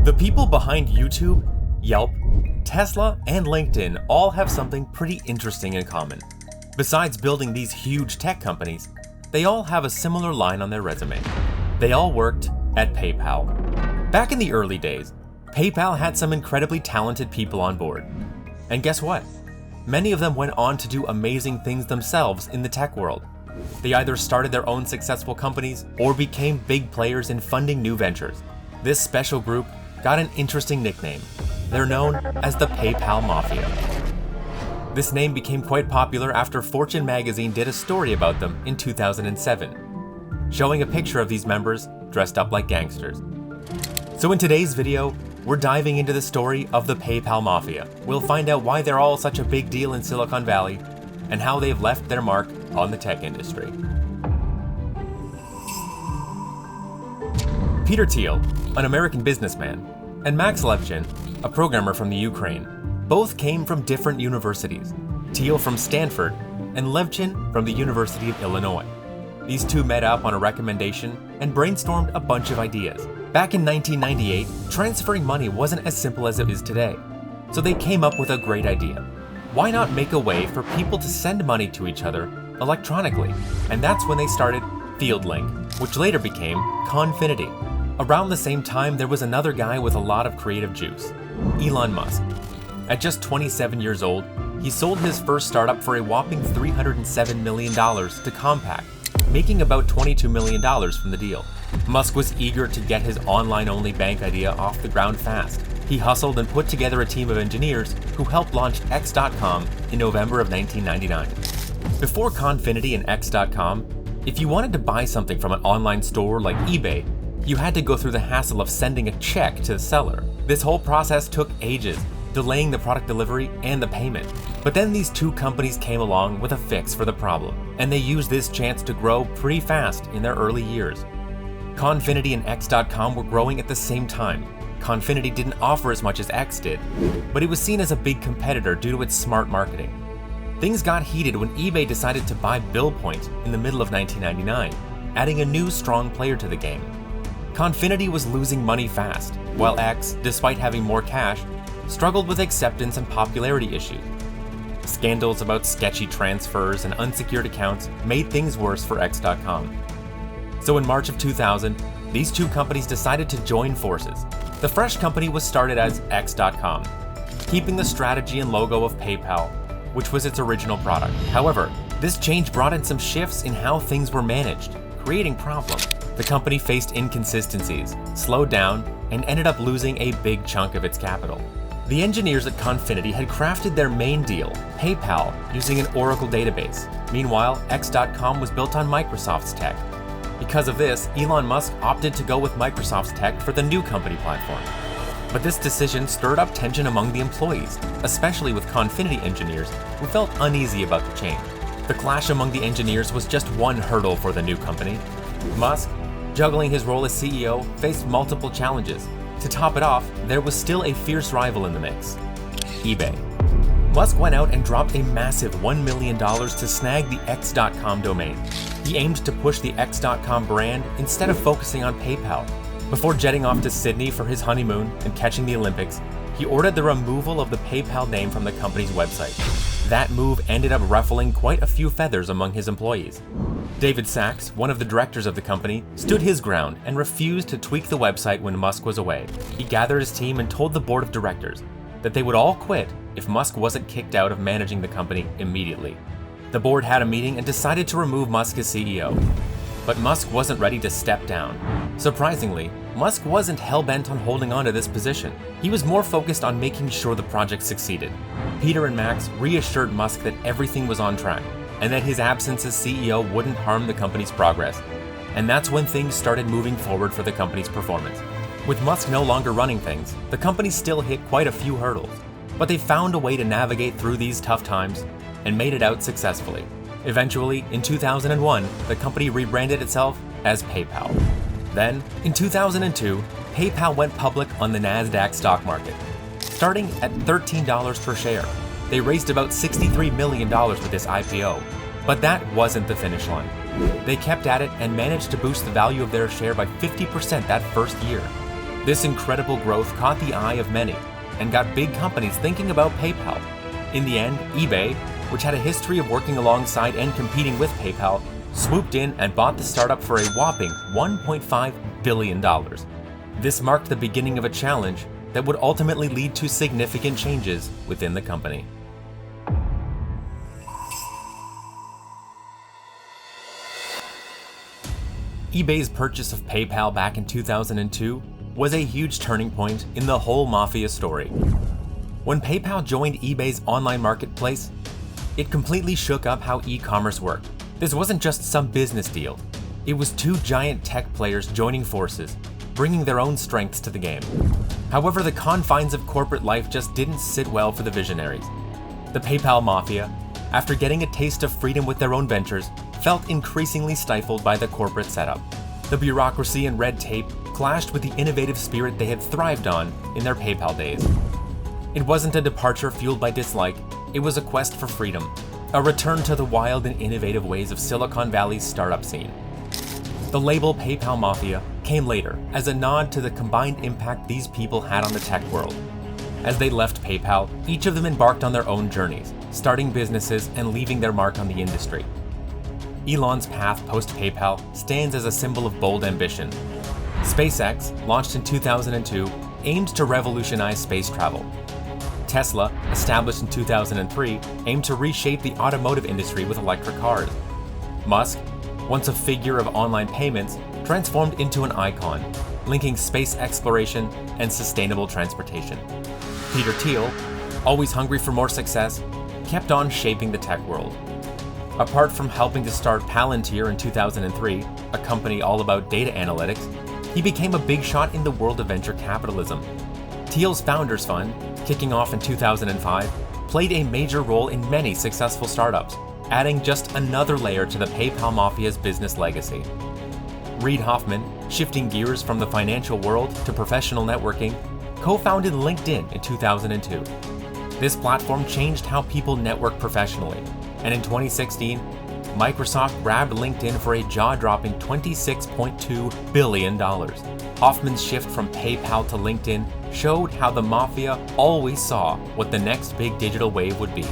The people behind YouTube, Yelp, Tesla, and LinkedIn all have something pretty interesting in common. Besides building these huge tech companies, they all have a similar line on their resume. They all worked at PayPal. Back in the early days, PayPal had some incredibly talented people on board. And guess what? Many of them went on to do amazing things themselves in the tech world. They either started their own successful companies or became big players in funding new ventures. This special group got an interesting nickname. They're known as the PayPal Mafia. This name became quite popular after Fortune magazine did a story about them in 2007, showing a picture of these members dressed up like gangsters. So in today's video, we're diving into the story of the PayPal Mafia. We'll find out why they're all such a big deal in Silicon Valley and how they've left their mark on the tech industry. Peter Thiel, an American businessman, and Max Levchin, a programmer from the Ukraine, both came from different universities. Thiel from Stanford and Levchin from the University of Illinois. These two met up on a recommendation and brainstormed a bunch of ideas. Back in 1998, transferring money wasn't as simple as it is today, so they came up with a great idea. Why not make a way for people to send money to each other electronically? And that's when they started FieldLink, which later became Confinity. Around the same time, there was another guy with a lot of creative juice, Elon Musk. At just 27 years old, he sold his first startup for a whopping $307 million to Compaq, making about $22 million from the deal. Musk was eager to get his online-only bank idea off the ground fast. He hustled and put together a team of engineers who helped launch X.com in November of 1999. Before Confinity and X.com, if you wanted to buy something from an online store like eBay, you had to go through the hassle of sending a check to the seller. This whole process took ages, delaying the product delivery and the payment. But then these two companies came along with a fix for the problem, and they used this chance to grow pretty fast in their early years. Confinity and X.com were growing at the same time. Confinity didn't offer as much as X did, but it was seen as a big competitor due to its smart marketing. Things got heated when eBay decided to buy BillPoint in the middle of 1999, adding a new strong player to the game. Confinity was losing money fast, while X, despite having more cash, struggled with acceptance and popularity issues. Scandals about sketchy transfers and unsecured accounts made things worse for X.com. So in March of 2000, these two companies decided to join forces. The fresh company was started as X.com, keeping the strategy and logo of PayPal, which was its original product. However, this change brought in some shifts in how things were managed, creating problems. The company faced inconsistencies, slowed down, and ended up losing a big chunk of its capital. The engineers at Confinity had crafted their main deal, PayPal, using an Oracle database. Meanwhile, X.com was built on Microsoft's tech. Because of this, Elon Musk opted to go with Microsoft's tech for the new company platform. But this decision stirred up tension among the employees, especially with Confinity engineers who felt uneasy about the change. The clash among the engineers was just one hurdle for the new company. Musk, juggling his role as CEO, faced multiple challenges. To top it off, there was still a fierce rival in the mix, eBay. Musk went out and dropped a massive $1 million to snag the X.com domain. He aimed to push the X.com brand instead of focusing on PayPal. Before jetting off to Sydney for his honeymoon and catching the Olympics, he ordered the removal of the PayPal name from the company's website. That move ended up ruffling quite a few feathers among his employees. David Sachs, one of the directors of the company, stood his ground and refused to tweak the website when Musk was away. He gathered his team and told the board of directors that they would all quit if Musk wasn't kicked out of managing the company immediately. The board had a meeting and decided to remove Musk as CEO. But Musk wasn't ready to step down. Surprisingly, Musk wasn't hell-bent on holding on to this position. He was more focused on making sure the project succeeded. Peter and Max reassured Musk that everything was on track, and that his absence as CEO wouldn't harm the company's progress. And that's when things started moving forward for the company's performance. With Musk no longer running things, the company still hit quite a few hurdles, but they found a way to navigate through these tough times and made it out successfully. Eventually, in 2001, the company rebranded itself as PayPal. Then, in 2002, PayPal went public on the Nasdaq stock market. Starting at $13 per share, they raised about $63 million with this IPO. But that wasn't the finish line. They kept at it and managed to boost the value of their share by 50% that first year. This incredible growth caught the eye of many and got big companies thinking about PayPal. In the end, eBay, which had a history of working alongside and competing with PayPal, swooped in and bought the startup for a whopping $1.5 billion. This marked the beginning of a challenge that would ultimately lead to significant changes within the company. eBay's purchase of PayPal back in 2002 was a huge turning point in the whole Mafia story. When PayPal joined eBay's online marketplace, it completely shook up how e-commerce worked. This wasn't just some business deal. It was two giant tech players joining forces, bringing their own strengths to the game. However, the confines of corporate life just didn't sit well for the visionaries. The PayPal Mafia, after getting a taste of freedom with their own ventures, felt increasingly stifled by the corporate setup. The bureaucracy and red tape clashed with the innovative spirit they had thrived on in their PayPal days. It wasn't a departure fueled by dislike, it was a quest for freedom, a return to the wild and innovative ways of Silicon Valley's startup scene. The label PayPal Mafia came later as a nod to the combined impact these people had on the tech world. As they left PayPal, each of them embarked on their own journeys, starting businesses and leaving their mark on the industry. Elon's path post-PayPal stands as a symbol of bold ambition. SpaceX, launched in 2002, aimed to revolutionize space travel. Tesla, established in 2003, aimed to reshape the automotive industry with electric cars. Musk, once a figure of online payments, transformed into an icon, linking space exploration and sustainable transportation. Peter Thiel, always hungry for more success, kept on shaping the tech world. Apart from helping to start Palantir in 2003, a company all about data analytics, he became a big shot in the world of venture capitalism. Thiel's Founders Fund, kicking off in 2005, played a major role in many successful startups, adding just another layer to the PayPal Mafia's business legacy. Reid Hoffman, shifting gears from the financial world to professional networking, co-founded LinkedIn in 2002. This platform changed how people network professionally, and in 2016, Microsoft grabbed LinkedIn for a jaw-dropping $26.2 billion. Hoffman's shift from PayPal to LinkedIn showed how the Mafia always saw what the next big digital wave would be.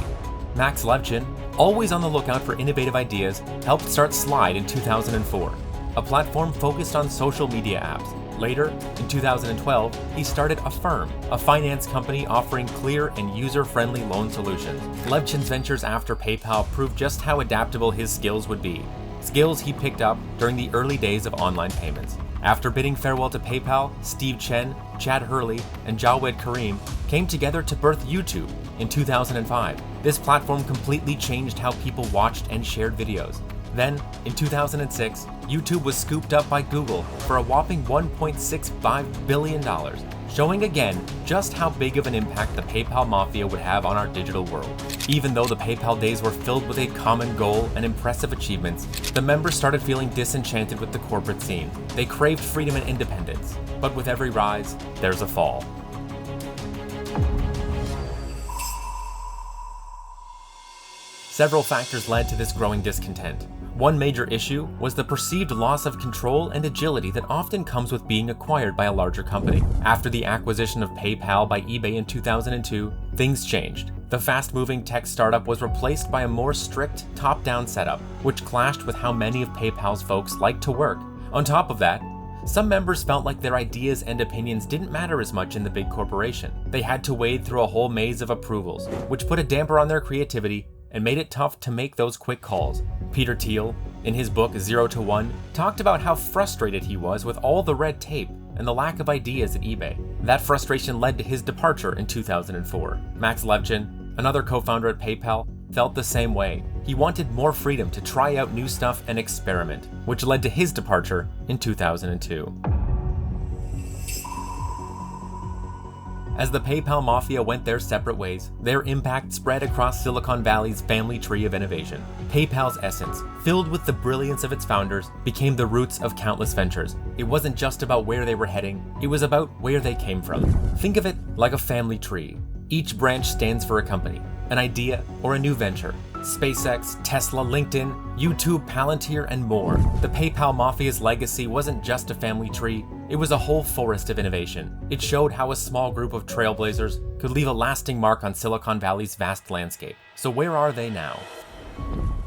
Max Levchin, always on the lookout for innovative ideas, helped start Slide in 2004, a platform focused on social media apps. Later, in 2012, he started Affirm, a finance company offering clear and user-friendly loan solutions. Levchin's ventures after PayPal proved just how adaptable his skills would be, skills he picked up during the early days of online payments. After bidding farewell to PayPal, Steve Chen, Chad Hurley, and Jawed Karim came together to birth YouTube in 2005. This platform completely changed how people watched and shared videos. Then, in 2006, YouTube was scooped up by Google for a whopping $1.65 billion, showing again just how big of an impact the PayPal Mafia would have on our digital world. Even though the PayPal days were filled with a common goal and impressive achievements, the members started feeling disenchanted with the corporate scene. They craved freedom and independence, but with every rise, there's a fall. Several factors led to this growing discontent. One major issue was the perceived loss of control and agility that often comes with being acquired by a larger company. After the acquisition of PayPal by eBay in 2002, things changed. The fast-moving tech startup was replaced by a more strict, top-down setup, which clashed with how many of PayPal's folks liked to work. On top of that, some members felt like their ideas and opinions didn't matter as much in the big corporation. They had to wade through a whole maze of approvals, which put a damper on their creativity and made it tough to make those quick calls. Peter Thiel, in his book 0 to 1, talked about how frustrated he was with all the red tape and the lack of ideas at eBay. That frustration led to his departure in 2004. Max Levchin, another co-founder at PayPal, felt the same way. He wanted more freedom to try out new stuff and experiment, which led to his departure in 2002. As the PayPal Mafia went their separate ways, their impact spread across Silicon Valley's family tree of innovation. PayPal's essence, filled with the brilliance of its founders, became the roots of countless ventures. It wasn't just about where they were heading, it was about where they came from. Think of it like a family tree. Each branch stands for a company, an idea, or a new venture. SpaceX, Tesla, LinkedIn, YouTube, Palantir, and more. The PayPal Mafia's legacy wasn't just a family tree, It was a whole forest of innovation. It showed how a small group of trailblazers could leave a lasting mark on Silicon Valley's vast landscape. So where are they now?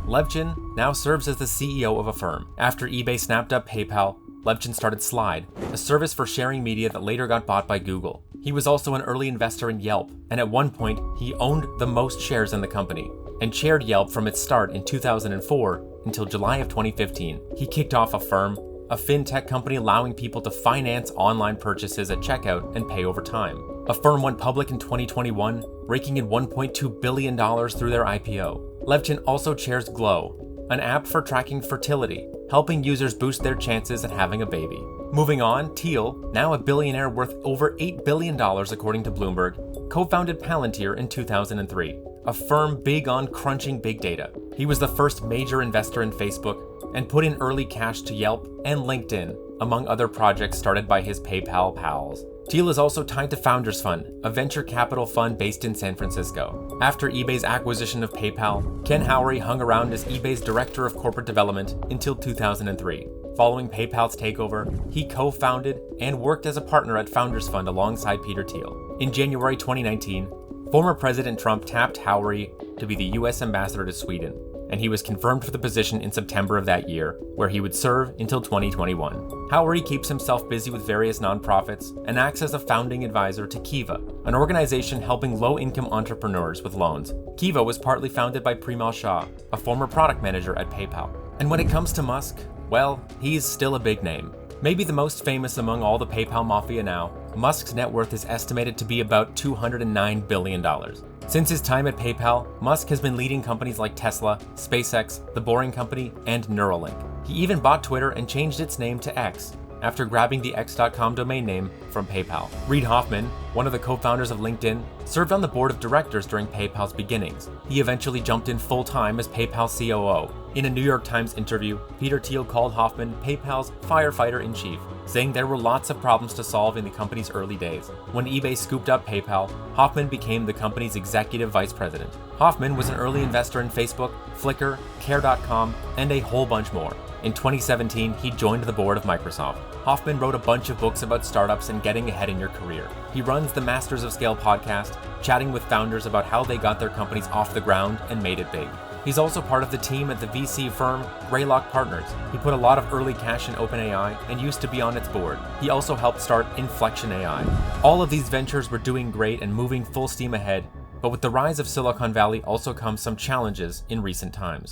Levchin now serves as the CEO of a firm. After eBay snapped up PayPal, Levchin started Slide, a service for sharing media that later got bought by Google. He was also an early investor in Yelp, and at one point, he owned the most shares in the company, and chaired Yelp from its start in 2004 until July of 2015. He kicked off Affirm, a fintech company allowing people to finance online purchases at checkout and pay over time. Affirm went public in 2021, raking in $1.2 billion through their IPO. Levchin also chairs Glow, an app for tracking fertility, helping users boost their chances at having a baby. Moving on, Thiel, now a billionaire worth over $8 billion according to Bloomberg, co-founded Palantir in 2003, a firm big on crunching big data. He was the first major investor in Facebook and put in early cash to Yelp and LinkedIn, among other projects started by his PayPal pals. Thiel is also tied to Founders Fund, a venture capital fund based in San Francisco. After eBay's acquisition of PayPal, Ken Howery hung around as eBay's director of corporate development until 2003. Following PayPal's takeover, he co-founded and worked as a partner at Founders Fund alongside Peter Thiel. In January 2019, former President Trump tapped Howery to be the U.S. ambassador to Sweden, and he was confirmed for the position in September of that year, where he would serve until 2021. Howery keeps himself busy with various nonprofits and acts as a founding advisor to Kiva, an organization helping low-income entrepreneurs with loans. Kiva was partly founded by Premal Shah, a former product manager at PayPal. And when it comes to Musk, well, he's still a big name. Maybe the most famous among all the PayPal Mafia now, Musk's net worth is estimated to be about $209 billion. Since his time at PayPal, Musk has been leading companies like Tesla, SpaceX, The Boring Company, and Neuralink. He even bought Twitter and changed its name to X, after grabbing the X.com domain name from PayPal. Reid Hoffman, one of the co-founders of LinkedIn, served on the board of directors during PayPal's beginnings. He eventually jumped in full-time as PayPal COO. In a New York Times interview, Peter Thiel called Hoffman PayPal's firefighter-in-chief, saying there were lots of problems to solve in the company's early days. When eBay scooped up PayPal, Hoffman became the company's executive vice president. Hoffman was an early investor in Facebook, Flickr, Care.com, and a whole bunch more. In 2017, he joined the board of Microsoft. Hoffman wrote a bunch of books about startups and getting ahead in your career. He runs the Masters of Scale podcast, chatting with founders about how they got their companies off the ground and made it big. He's also part of the team at the VC firm Greylock Partners. He put a lot of early cash in OpenAI and used to be on its board. He also helped start Inflection AI. All of these ventures were doing great and moving full steam ahead, but with the rise of Silicon Valley also comes some challenges in recent times.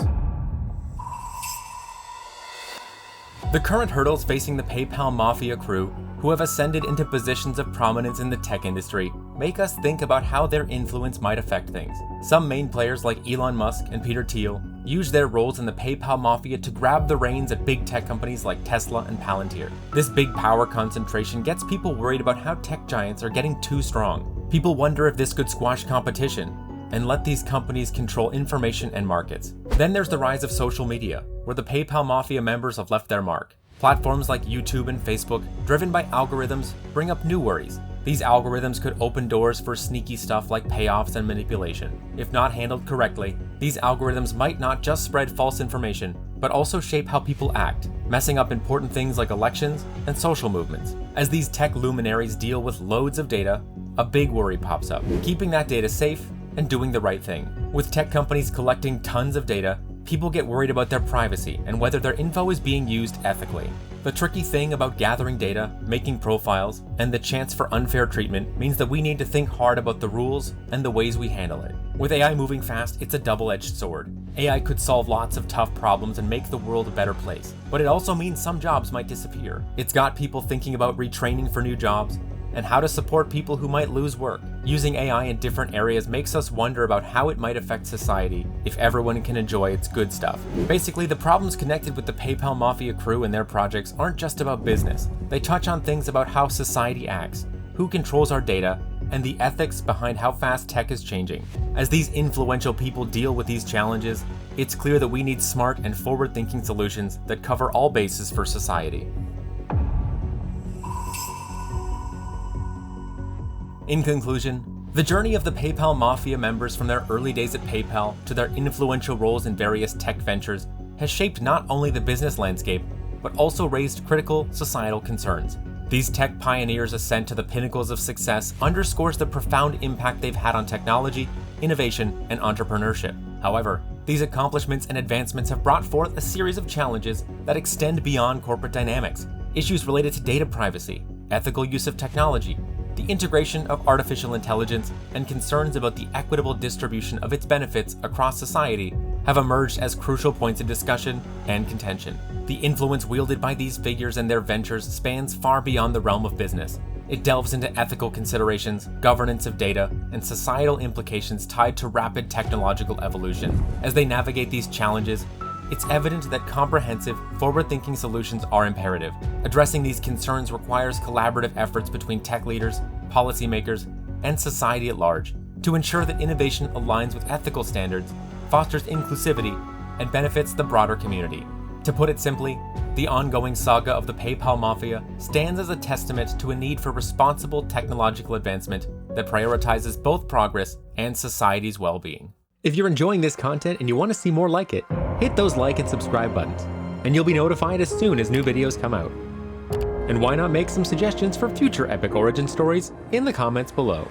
The current hurdles facing the PayPal Mafia crew, who have ascended into positions of prominence in the tech industry, make us think about how their influence might affect things. Some main players like Elon Musk and Peter Thiel use their roles in the PayPal Mafia to grab the reins at big tech companies like Tesla and Palantir. This big power concentration gets people worried about how tech giants are getting too strong. People wonder if this could squash competition and let these companies control information and markets. Then there's the rise of social media, where the PayPal Mafia members have left their mark. Platforms like YouTube and Facebook, driven by algorithms, bring up new worries. These algorithms could open doors for sneaky stuff like payoffs and manipulation. If not handled correctly, these algorithms might not just spread false information, but also shape how people act, messing up important things like elections and social movements. As these tech luminaries deal with loads of data, a big worry pops up: keeping that data safe and doing the right thing. With tech companies collecting tons of data, people get worried about their privacy and whether their info is being used ethically. The tricky thing about gathering data, making profiles, and the chance for unfair treatment means that we need to think hard about the rules and the ways we handle it. With AI moving fast, it's a double-edged sword. AI could solve lots of tough problems and make the world a better place, but it also means some jobs might disappear. It's got people thinking about retraining for new jobs and how to support people who might lose work. Using AI in different areas makes us wonder about how it might affect society if everyone can enjoy its good stuff. Basically, the problems connected with the PayPal Mafia crew and their projects aren't just about business. They touch on things about how society acts, who controls our data, and the ethics behind how fast tech is changing. As these influential people deal with these challenges, it's clear that we need smart and forward-thinking solutions that cover all bases for society. In conclusion, the journey of the PayPal Mafia members from their early days at PayPal to their influential roles in various tech ventures has shaped not only the business landscape, but also raised critical societal concerns. These tech pioneers' ascent to the pinnacles of success underscores the profound impact they've had on technology, innovation, and entrepreneurship. However, these accomplishments and advancements have brought forth a series of challenges that extend beyond corporate dynamics. Issues related to data privacy, ethical use of technology, the integration of artificial intelligence, and concerns about the equitable distribution of its benefits across society have emerged as crucial points of discussion and contention. The influence wielded by these figures and their ventures spans far beyond the realm of business. It delves into ethical considerations, governance of data, and societal implications tied to rapid technological evolution. As they navigate these challenges, it's evident that comprehensive, forward-thinking solutions are imperative. Addressing these concerns requires collaborative efforts between tech leaders, policymakers, and society at large to ensure that innovation aligns with ethical standards, fosters inclusivity, and benefits the broader community. To put it simply, the ongoing saga of the PayPal Mafia stands as a testament to a need for responsible technological advancement that prioritizes both progress and society's well-being. If you're enjoying this content and you want to see more like it, hit those like and subscribe buttons, and you'll be notified as soon as new videos come out. And why not make some suggestions for future epic origin stories in the comments below.